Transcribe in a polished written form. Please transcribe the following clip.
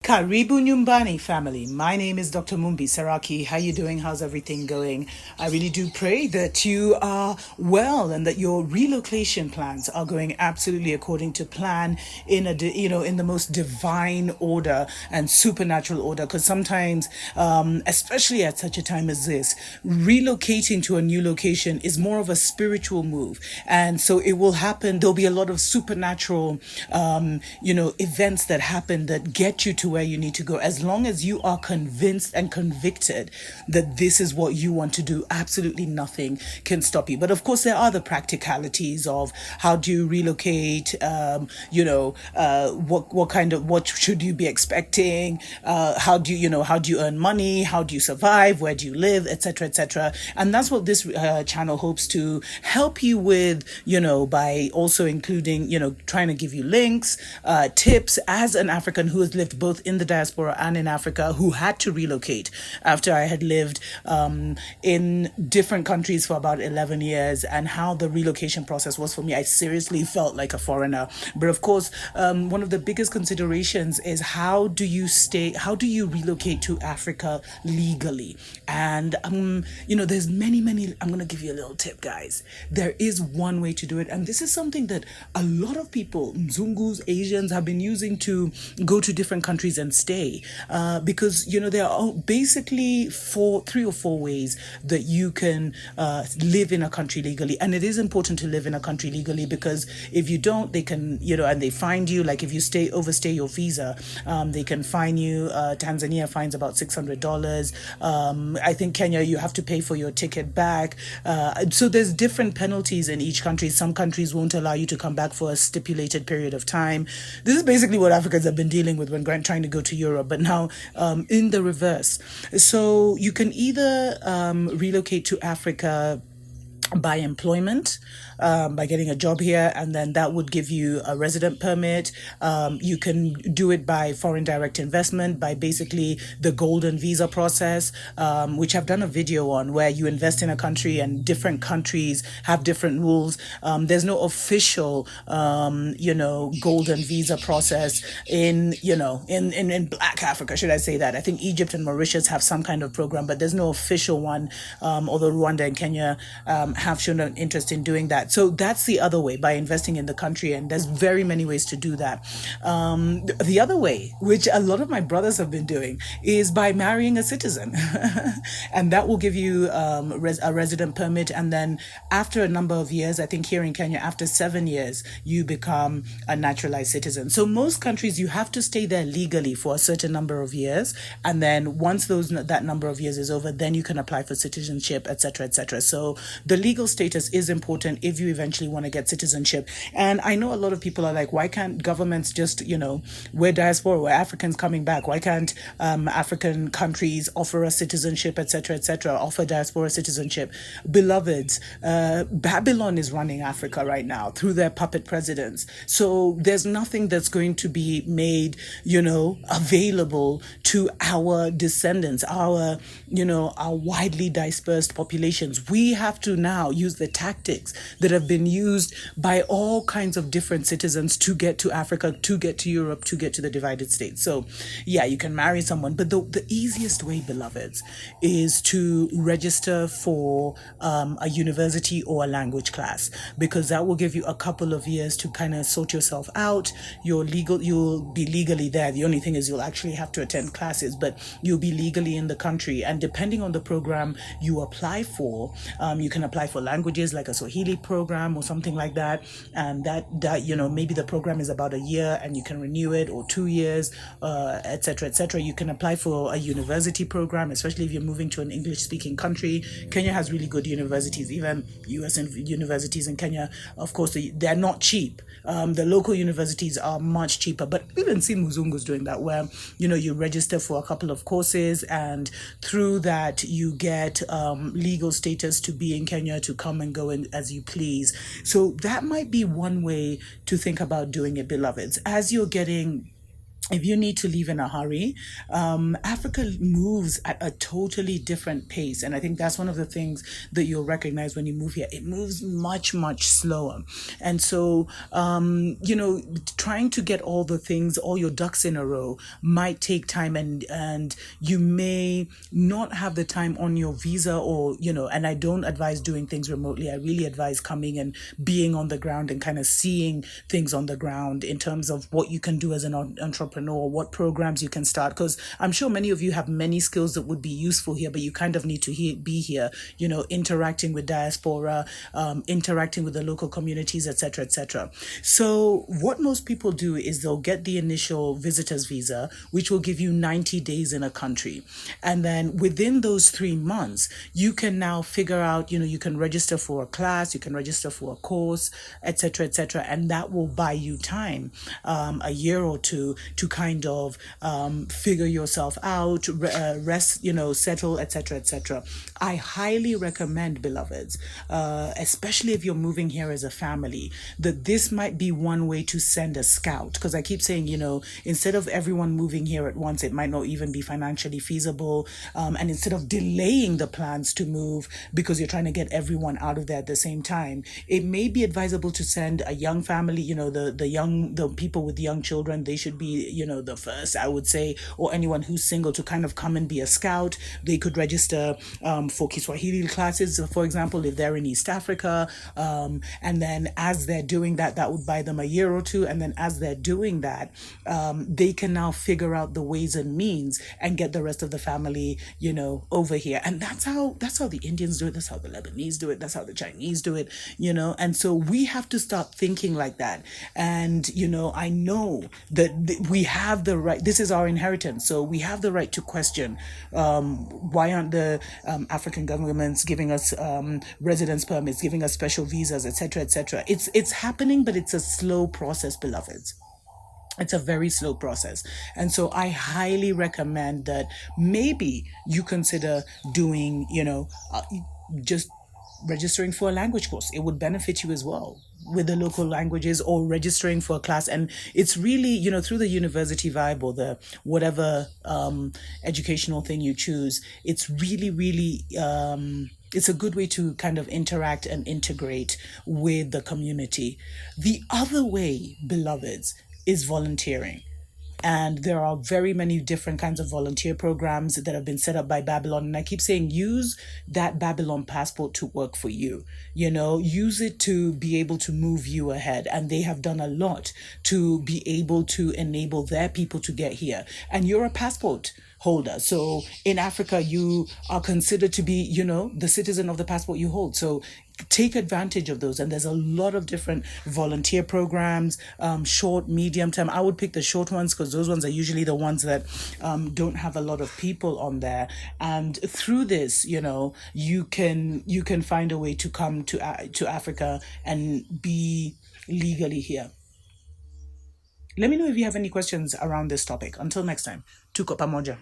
Karibu Nyumbani family. My name is Dr. Mumbi Saraki. How you doing? How's everything going? I really do pray that you are well and that your relocation plans are going absolutely according to plan in in the most divine order and supernatural order. Because sometimes, especially at such a time as this, relocating to a new location is more of a spiritual move, and so it will happen. There'll be a lot of supernatural, events that happen that get you to where you need to go. As long as you are convinced and convicted that this is what you want to do, absolutely nothing can stop you. But of course, there are the practicalities of how do you relocate, what should you be expecting, how do you earn money, how do you survive, where do you live, etc., etc. And that's what this channel hopes to help you with, by also including, trying to give you links, tips as an African who has lived both in the diaspora and in Africa, who had to relocate after I had lived in different countries for about 11 years, and how the relocation process was for me. I seriously felt like a foreigner. But of course, one of the biggest considerations is how do you relocate to Africa legally? And, there's many, I'm going to give you a little tip, guys. There is one way to do it. And this is something that a lot of people, Mzungus, Asians, have been using to go to different countries and stay, because there are basically three or four ways that you can live in a country legally. And it is important to live in a country legally, because if you don't, they can, and they find you. Like if you overstay your visa, they can fine you. Tanzania fines about $600. I think Kenya, you have to pay for your ticket back. So there's different penalties in each country. Some countries won't allow you to come back for a stipulated period of time. This is basically what Africans have been dealing with when trying to go to Europe, but now in the reverse. So you can either relocate to Africa by employment, by getting a job here, and then that would give you a resident permit. You can do it by foreign direct investment, by basically the golden visa process, which I've done a video on, where you invest in a country and different countries have different rules. There's no official, golden visa process in Black Africa, should I say that? I think Egypt and Mauritius have some kind of program, but there's no official one, although Rwanda and Kenya have shown an interest in doing that. So that's the other way, by investing in the country, and there's very many ways to do that. The other way, which a lot of my brothers have been doing, is by marrying a citizen. And that will give you a resident permit, and then after a number of years, I think here in Kenya, after 7 years, you become a naturalized citizen. So most countries, you have to stay there legally for a certain number of years, and then once that number of years is over, then you can apply for citizenship, etc., etc. So the legal status is important if you eventually want to get citizenship. And I know a lot of people are like, why can't governments just, we're diaspora, we're Africans coming back, why can't African countries offer us citizenship, etc., etc., offer diaspora citizenship? Beloveds, Babylon is running Africa right now through their puppet presidents. So there's nothing that's going to be made, available to our descendants, our widely dispersed populations. We have to now use the tactics that have been used by all kinds of different citizens to get to Africa, to get to Europe, to get to the divided states. So yeah, you can marry someone, but the easiest way, beloveds, is to register for a university or a language class, because that will give you a couple of years to kind of sort yourself out. You'll be legally there. The only thing is you'll actually have to attend classes, but you'll be legally in the country. And depending on the program you apply for, you can apply for languages like a Swahili program or something like that. And that maybe the program is about a year and you can renew it, or 2 years, etc., etc. You can apply for a university program, especially if you're moving to an English-speaking country. Kenya has really good universities, even US universities in Kenya. Of course, they're not cheap. The local universities are much cheaper, but we've even seen Muzungus doing that, where, you register for a couple of courses, and through that you get legal status to be in Kenya, to come and go in as you please. So that might be one way to think about doing it, beloveds, as you're getting if you need to leave in a hurry, Africa moves at a totally different pace. And I think that's one of the things that you'll recognize when you move here. It moves much, much slower. And so, trying to get all the things, all your ducks in a row might take time, and you may not have the time on your visa, or, and I don't advise doing things remotely. I really advise coming and being on the ground and kind of seeing things on the ground in terms of what you can do as an entrepreneur, what programs you can start, because I'm sure many of you have many skills that would be useful here, but you kind of need to be here, interacting with diaspora, interacting with the local communities, etc., etc. So what most people do is they'll get the initial visitor's visa, which will give you 90 days in a country, and then within those 3 months you can now figure out, you can register for a class, you can register for a course, etc., etc., and that will buy you time, a year or two, to kind of figure yourself out, rest, settle, etc., etc. I highly recommend, beloveds, especially if you're moving here as a family, that this might be one way to send a scout. Because I keep saying, instead of everyone moving here at once, it might not even be financially feasible. And instead of delaying the plans to move because you're trying to get everyone out of there at the same time, it may be advisable to send a young family, the people with young children. They should be, the first, I would say, or anyone who's single, to kind of come and be a scout. They could register for Kiswahili classes, for example, if they're in East Africa. And then as they're doing that, that would buy them a year or two. And then as they're doing that, they can now figure out the ways and means and get the rest of the family, over here. And that's how the Indians do it. That's how the Lebanese do it. That's how the Chinese do it, And so we have to start thinking like that. And, I know that we have the right, this is our inheritance. So we have the right to question, why aren't the African governments giving us residence permits, giving us special visas, etc., etc. It's happening, but it's a slow process, beloveds. It's a very slow process. And so I highly recommend that maybe you consider doing, just registering for a language course. It would benefit you as well with the local languages, or registering for a class. And it's really, through the university vibe, or the whatever educational thing you choose, it's really, really, it's a good way to kind of interact and integrate with the community. The other way, beloveds, is volunteering. And there are very many different kinds of volunteer programs that have been set up by Babylon. And I keep saying, use that Babylon passport to work for you. Use it to be able to move you ahead. And they have done a lot to be able to enable their people to get here. And you're a passport holder. So in Africa, you are considered to be, the citizen of the passport you hold. So take advantage of those. And there's a lot of different volunteer programs, short, medium term. I would pick the short ones because those ones are usually the ones that don't have a lot of people on there. And through this, you can find a way to come to Africa and be legally here. Let me know if you have any questions around this topic. Until next time, tuko pamoja.